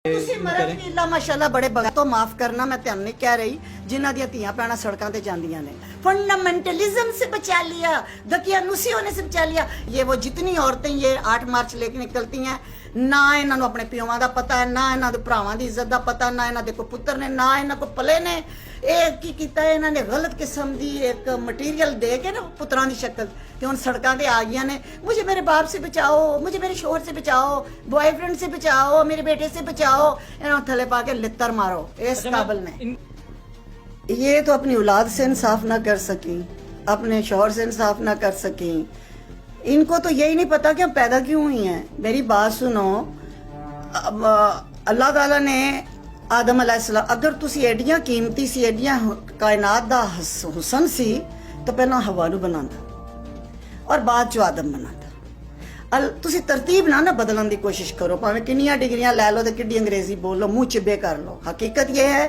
ਤੁਸੀਂ ਮਰਨ ਕੀ ਅੱਲਾ ਮਾਸ਼ਾਅੱਲਾ ਬੜੇ ਬਗਾ ਤੋਂ ਮਾਫ करना मैं ਤੁਹਾਨੂੰ नहीं कह रही जिन्हां ਦੀਆਂ ਧੀਆਂ ਭੈਣਾਂ ਸੜਕਾਂ ਤੇ ਜਾਂਦੀਆਂ ਨੇ फंडामेंटलिज्म से बचा लिया दकियानुसी होने से बचा लिया ये वो जितनी औरतें ये 8 मार्च लेके निकलती हैं ਨਾ ਇਹਨਾਂ ਨੂੰ ਆਪਣੇ ਪਿਓਾਂ ਦਾ ਪਤਾ ਹੈ ਨਾ ਇਹਨਾਂ ਦੇ ਭਰਾਵਾਂ ਦੀ ਇੱਜ਼ਤ ਦਾ ਪਤਾ ਨਾ ਇਹਨਾਂ ਦੇ ਕੋ ਪੁੱਤਰ ਨੇ ਨਾ ਇਹਨਾਂ ਕੋ ਪਲੇ ਨੇ ਇਹ ਕੀ ਕੀਤਾ ਇਹਨਾਂ ਨੇ ਗਲਤ ਕਿਸਮ ਦੀ ਇੱਕ ਮਟੀਰੀਅਲ ਦੇ ਕੇ ਨਾ ਪੁੱਤਰਾਂ ਦੀ ਸ਼ਕਲ ਤੇ ਹੁਣ ਸੜਕਾਂ ਤੇ ਆ ਗਈਆਂ ਨੇ मुझे मेरे बाप से बचाओ मुझे मेरे शोहर से बचाओ बॉयफ्रेंड से बचाओ मेरे बेटे से बचाओ इन्होंने थले पा के लित्तर मारो इस काबिल में ये तो अपनी औलाद से इंसाफ ना कर सकी अपने शोहर से इंसाफ ना कर सकी इनको तो यही नहीं पता कि हम पैदा क्यों हुई हैं मेरी बात सुनो अल्लाह ताला ने आदम अलैहिस्सलाम अगर तुसी एडियां कीमती सी एडियां कायनात दा हुसन सी तो पहला हवा नूं बनांदा और बाद चो आदम बनांदा तुसी तरतीब ना बदलने की कोशिश करो भावें किन्नियां डिग्रियां लै लो ते किड्डी अंग्रेजी बोल लो मुंह चिब्बे कर लो हकीकत ये है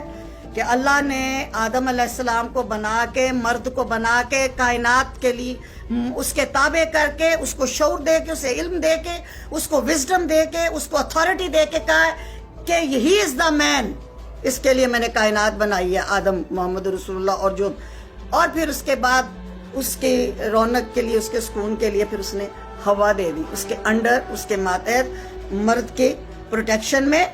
कि अल्लाह ने आदम अलैहिस्सलाम को बना के मर्द को बना के कायनात के लिए उसके ताबे करके उसको शऊर दे के उसे इल्म दे के उसको विजडम दे के उसको अथॉरिटी दे के कहा कि यही इज द मैन इसके लिए मैंने कायनात बनाई है आदम मोहम्मद रसूलुल्लाह और फिर उसके बाद उसकी रौनक के लिए उसके सुकून के लिए फिर उसने हवा दे दी उसके अंडर उसके मातहत मर्द के प्रोटेक्शन में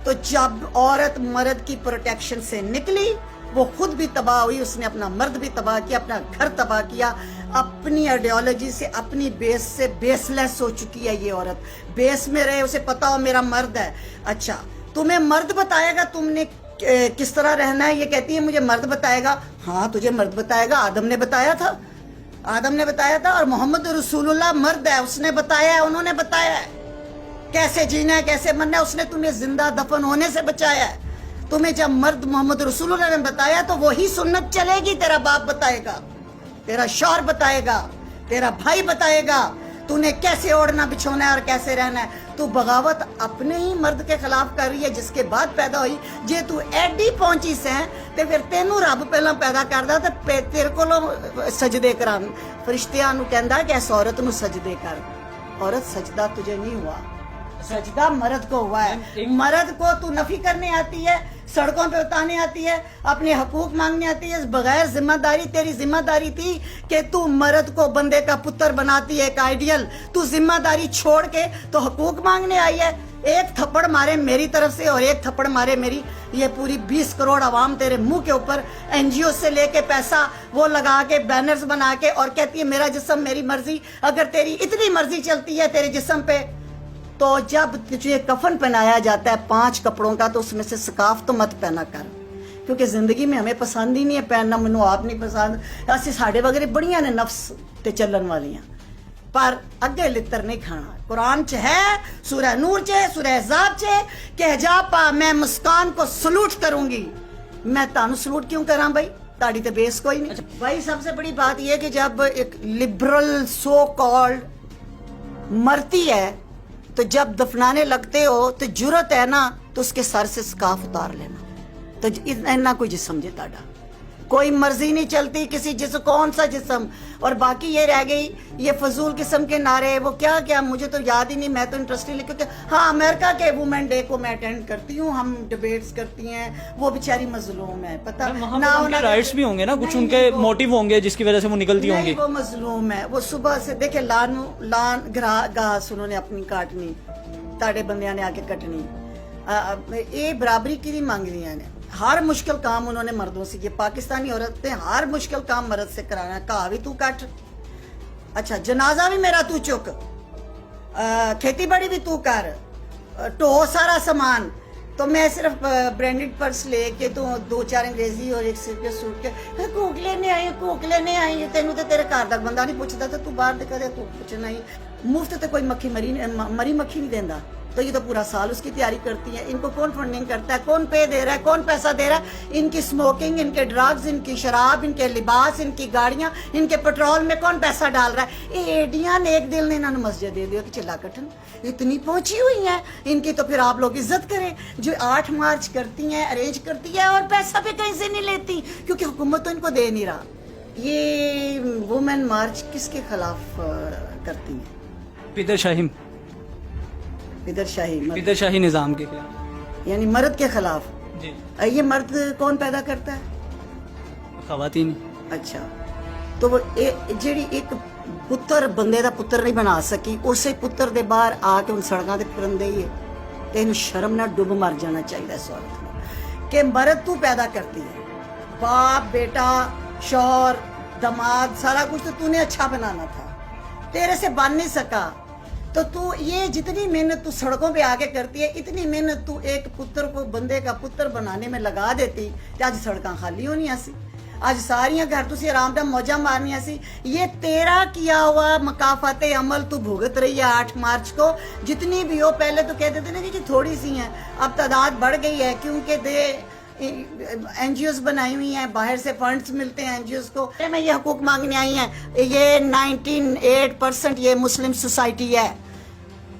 तो जब औरत मर्द की प्रोटेक्शन से निकली वो खुद भी तबाह हुई उसने अपना मर्द भी तबाह किया अपना घर तबाह किया अपनी आइडियोलॉजी से अपनी बेस से बेसलेस हो चुकी है ये औरत बेस में रहे उसे पता हो मेरा मर्द है अच्छा तुम्हें मर्द बताएगा तुमने किस तरह रहना है ये कहती है मुझे मर्द बताएगा हाँ तुझे मर्द बताएगा आदम ने बताया था और मोहम्मद रसूलुल्लाह मर्द है उसने बताया है उन्होंने बताया है कैसे जीना है कैसे मरना है उसने तुम्हें जिंदा दफन होने से बचाया है तुम्हें जब मर्द मोहम्मद रसूलुल्लाह ने बताया तो वही सुन्नत चलेगी तेरा बाप बताएगा तेरा शौहर बताएगा तेरा भाई बताएगा तूने कैसे ओढ़ना बिछोना है और कैसे रहना है तू बगावत अपने ही मर्द के खिलाफ कर रही है जिसके बाद पैदा हुई जे तू एडी पहुंची से ते फिर तेनू रब पहला पैदा करदा ते तेरे कोलों सजदे करा फरिश्तियां नू कहंदा कि इस औरत नू सजदे कर औरत सजदा तुझे नहीं हुआ सजदा मर्द को हुआ है मर्द को तू नफी करने आती है सड़कों पे उतारने आती है अपने हकूक मांगने आती है बगैर जिम्मेदारी तेरी जिम्मेदारी थी कि तू मर्द को बंदे का पुत्र बनाती है एक आइडियल तू जिम्मेदारी छोड़ के तो हकूक मांगने आई है एक थप्पड़ मारे मेरी तरफ से और एक थप्पड़ मारे मेरी ये पूरी 20 करोड़ आवाम तेरे मुंह के ऊपर एनजीओ से लेके पैसा वो लगा के बैनर्स बना के और कहती है मेरा जिस्म मेरी मर्जी अगर तेरी इतनी मर्जी चलती है तेरे जिस्म पे तो जब तुझे कफन पहनाया जाता है 5 कपड़ों का तो उसमें से स्काफ तो मत पहना कर क्योंकि जिंदगी में हमें पसंद ही नहीं है पहनना मैनू आप नहीं पसंद असं साढ़े वगैरह बड़िया ने नफ्स ते चलन वालियां पर अगे लित्र नहीं खाना कुरान च है सूरह नूर च सूरह अहज़ाब च कि हिजाब पा मैं मुस्कान को सलूट करूंगी मैं तानू सलूट क्यों करा भाई ताड़ी तो बेस कोई नहीं भाई सबसे बड़ी बात यह कि जब एक लिबरल सो कॉल्ड मरती है तो जब दफनाने लगते हो तो जुर्रत है ना तो उसके सर से स्काफ उतार लेना तो इतना कोई जिस्म जे ताड़ा कोई मर्जी नहीं चलती किसी जिस्म कौन सा जिस्म और बाकी ये रह गई ये फजूल किस्म के नारे वो क्या क्या मुझे तो याद ही नहीं मैं तो इंटरेस्ट नहीं क्योंकि हाँ अमेरिका के वुमेन डे को मैं अटेंड करती हूँ हम डिबेट्स करती हैं वो बेचारी मजलूम है पता ना उनके राइट्स भी होंगे ना कुछ उनके मोटिव होंगे जिसकी वजह से वो निकलती होंगी वो मजलूम है वो सुबह से देखे लान घास उन्होंने अपनी काटनी ताड़े बंदियां ने आके कटनी ये बराबरी की नहीं मांग रही ने हर मुश्किल काम उन्होंने मर्दों से किया पाकिस्तानी औरतें हर मुश्किल काम मर्द से कराना कहा भी तू कट अच्छा जनाजा भी मेरा तू चुक खेती बाड़ी भी तू कर ढो सारा सामान तो मैं सिर्फ ब्रांडेड पर्स लेके तो 2-4 अंग्रेजी और एक सिर के सूट के कोक लेने आई तेनू तो तेरे घर तक बंदा नहीं पूछता तो तू बाहर कदे तू पूछना ही मुफ्त तो कोई मक्खी मरी मक्खी नहीं देता तो ये तो पूरा साल उसकी तैयारी करती है इनको कौन फंडिंग करता है कौन पे दे रहा है कौन पैसा दे रहा है इनकी स्मोकिंग इनके ड्रग्स इनकी शराब इनके लिबास इनकी गाड़ियां इनके पेट्रोल में कौन पैसा डाल रहा है ये एडियां ने एक दिल ने इन्होंने मस्जिद दे दिया कि चिल्ला कटन इतनी पहुंची हुई हैं इनकी तो फिर आप लोग इज्जत करें जो 8 मार्च करती हैं अरेंज करती है और पैसा भी कहीं से नहीं लेती क्योंकि हुकूमत तो इनको दे नहीं रहा ये वुमेन मार्च किसके खिलाफ करती हैं पिदरशाही इधर शाही निज़ाम के खिलाफ यानी मर्द के खिलाफ। जी ये मर्द कौन पैदा करता है? खवातीन। अच्छा, तो वो ਜਿਹੜੀ ਇੱਕ ਪੁੱਤਰ ਬੰਦੇ ਦਾ ਪੁੱਤਰ ਨਹੀਂ ਬਣਾ ਸਕੀ, ਉਸੇ ਪੁੱਤਰ ਦੇ ਬਾਹਰ ਆ ਕੇ ਹੁਣ ਸੜਕਾਂ ਤੇ ਫਿਰਨ ਦੇਈਏ ਤੇ ਇਹਨੂੰ ਸ਼ਰਮ ਨਾਲ ਡੁੱਬ ਮਰ ਜਾਣਾ ਚਾਹੀਦਾ ਇਸ ਔਰਤ ਨੂੰ ਕਿ ਮਰਦ ਤੂੰ ਪੈਦਾ करती है, बाप बेटा शौहर दामाद सारा कुछ तो तूने अच्छा बनाना था, तेरे से बन नहीं सका, तो तू ये जितनी मेहनत तू सड़कों पे आके करती है, इतनी मेहनत तू एक पुत्र को बंदे का पुत्र बनाने में लगा देती ते अज सड़कां खाली होनी सी, अज सारियां घर तुसी आराम नाल मौजा मारनियां सी। ये तेरा किया हुआ मकाफाते अमल तू भुगत रही है 8 मार्च को, जितनी भी हो। पहले तो कहते थे ना कि थोड़ी सी हैं, अब तादाद बढ़ गई है क्योंकि एनजीओस बनाई हुई हैं, बाहर से फंड्स मिलते हैं एनजीओस को। में ये हकूक मांगने आई हैं, ये 98% ये मुस्लिम सोसाइटी है।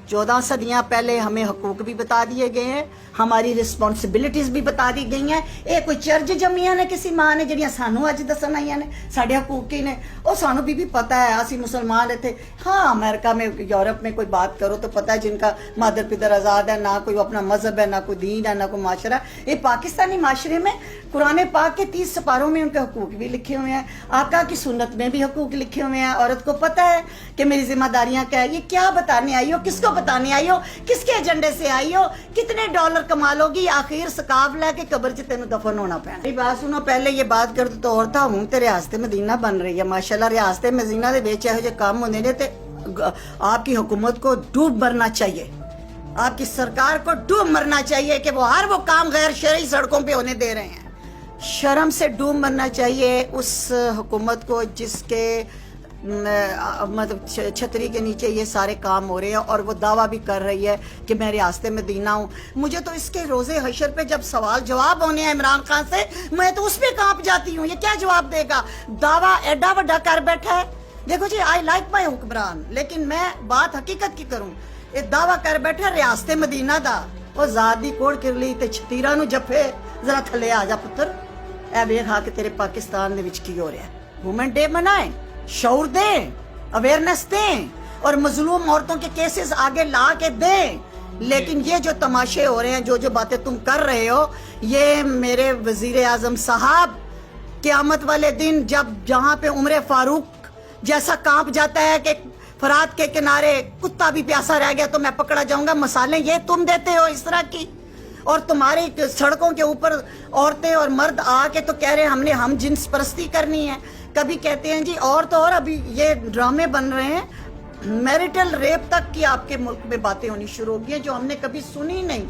14 सदियां पहले हमें हकूक भी बता दिए गए हैं, हमारी रिस्पॉन्सिबिलिटीज भी बता दी गई हैं। ये कोई चर्च जमिया ने किसी मां ने ਜਿਹੜੀਆਂ ਸਾਨੂੰ ਅੱਜ ਦੱਸਣ ਆਈਆਂ ਨੇ ਸਾਡੇ हकूक की ने, और सानू भी पता है, असी मुसलमान थे। हाँ, अमेरिका में यूरोप में कोई बात करो तो पता है जिनका मादर पितर आज़ाद है, ना कोई अपना मजहब है, ना कोई दीन है, ना कोई माशरा। ये पाकिस्तानी माशरे में कुरान पाक के 30 सिपारों में उनके हकूक भी लिखे हुए हैं, आका की सुन्नत में भी हकूक लिखे हुए हैं। औरत को पता है कि मेरी जिम्मेदारियां क्या है। ये क्या बताने आई हो, किसको बताने आई हो, किसके एजेंडे से आई हो, कितने डॉलर कमा लोगी, आखिर सकाफ लेके कब्र च तेन दफन होना पैना। मेरी बात सुनो, पहले ये बात कर तो और था, हूं ते रियासत मदीना बन रही है माशाल्लाह। रियासत मदीना दे विच इहो जे काम होंदे ने ते आपकी हुकूमत को डूब मरना चाहिए, आपकी सरकार को डूब मरना चाहिए कि वो हर वो काम गैर शरई सड़कों पे होने दे रहे हैं। शर्म से डूब मरना चाहिए उस हुकूमत को जिसके मतलब छतरी के नीचे ये सारे काम हो रहे हैं, और वो दावा भी कर रही है कि मैं रियासत मदीना हूँ। मुझे तो इसके रोजे हशर पे जब सवाल जवाब होने हैं इमरान खान से, मैं तो उस पे कांप जाती हूँ। ये क्या जवाब देगा? दावा एडा वड्डा कर बैठा है। देखो जी, आई लाइक माई हुक्मरान, लेकिन मैं बात हकीकत की करूँ, ये दावा कर बैठा रियासत मदीना दा। वो जात दी कोड़ किरली ते छतीरा नू जफे, जरा थले आ जा पुत्र, ए वेख आ के तेरे पाकिस्तान दे विच की हो रहा है। वुमेन डे मनाए, शऊर दें, अवेयरनेस दें, और मजलूम औरतों के केसेस आगे ला के दें। लेकिन ये जो तमाशे हो रहे हैं, जो जो बातें तुम कर रहे हो, ये मेरे वजीर आजम साहब क़यामत वाले दिन जब जहाँ पे उम्र फारूक जैसा कांप जाता है कि फरात के किनारे कुत्ता भी प्यासा रह गया तो मैं पकड़ा जाऊंगा, मिसालें ये तुम देते हो इस तरह की। और तुम्हारी सड़कों के ऊपर औरतें और मर्द आके तो कह रहे हैं हमने हम जिन्स परस्ती करनी है। कभी कहते हैं जी और तो और अभी ये ड्रामे बन रहे हैं, मैरिटल रेप तक की आपके मुल्क में बातें होनी शुरू हो गई हैं जो हमने कभी सुनी नहीं।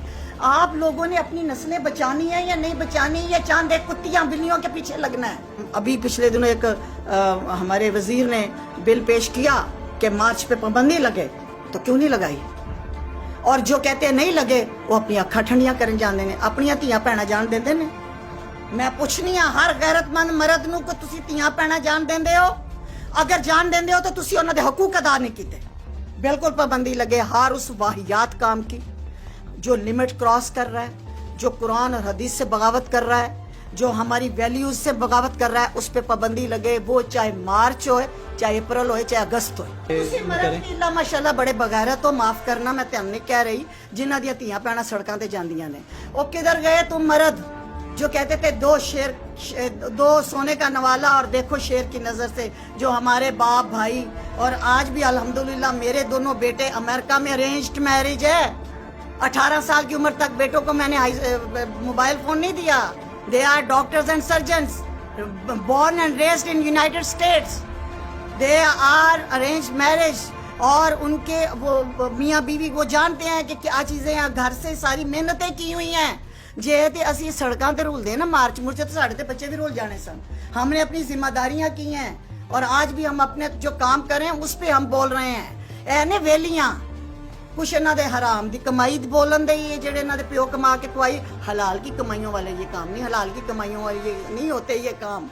आप लोगों ने अपनी नस्लें बचानी है या नहीं बचानी, या चांद एक कुत्तियां बिल्लियों के पीछे लगना है? अभी पिछले दिनों एक हमारे वजीर ने बिल पेश किया कि मार्च पे पाबंदी लगे, तो क्यों नहीं लगाई? और जो कहते हैं नहीं लगे वो अपनी अखा ठंडियां करन जांदे ने, अपनी धीआं भैणां जान देंदे ने। मैं पुछनी हां हर गैरतमंद मर्द नूं कि तुसीं धीआं भैणां जान देंदे हो? अगर जान देंदे हो तो तुसीं उन्हां दे हकूक अदा नहीं कीते। बिल्कुल पाबंदी लगे हर उस वाहियात काम की जो लिमिट क्रॉस कर रहा है, जो कुरान और हदीस से बगावत कर रहा है, जो हमारी वैल्यूज से बगावत कर रहा है, उस पे पाबंदी लगे। वो चाहे मार्च हो, चाहे अप्रैल हो, चाहे अगस्त हो। ਤੁਸੀਂ ਮਰਦ ਦੀ ਅੱਲਾ ਮਾਸ਼ਾਅੱਲਾ ਬੜੇ ਬਗੈਰਤ ਹੋ, ਮਾਫ करना मैं ਤੁਹਾਨੂੰ नहीं कह रही, जिन्हां ਦੀਆਂ ਧੀਆਂ ਭੈਣਾਂ ਸੜਕਾਂ ਤੇ ਜਾਂਦੀਆਂ ਨੇ। ਉਹ किधर गए तुम मर्द जो कहते थे दो सोने का नवाला और देखो शेर की नजर से, जो हमारे बाप भाई और आज भी अल्हम्दुलिल्लाह मेरे दोनों बेटे अमेरिका में अरेंज्ड मैरिज है। 18 साल की उम्र तक बेटों को मैंने मोबाइल फोन नहीं दिया। They are doctors and surgeons born and raised in United States. They are arranged marriage, और उनके वो मियाँ बीवी वो जानते हैं कि क्या चीज़ें हैं, घर से सारी मेहनतें की हुई हैं। जे ते असी सड़कों ते रुलदे ना मार्च मुर्च, तो साढ़े ते बच्चे भी रुल जाने सन। हमने अपनी जिम्मेदारियां की हैं, और आज भी हम अपने जो काम कर रहे हैं उस पर हम बोल रहे हैं। ऐने वेलियां कुछ इन्हों दे हराम की कमाई बोलन दे, ये जेडे इन्हों दे प्यो कमा के खुआई, हलाल की कमाइयों वाले ये काम नहीं, हलाल की कमाइयों वाले ये नहीं होते ये काम।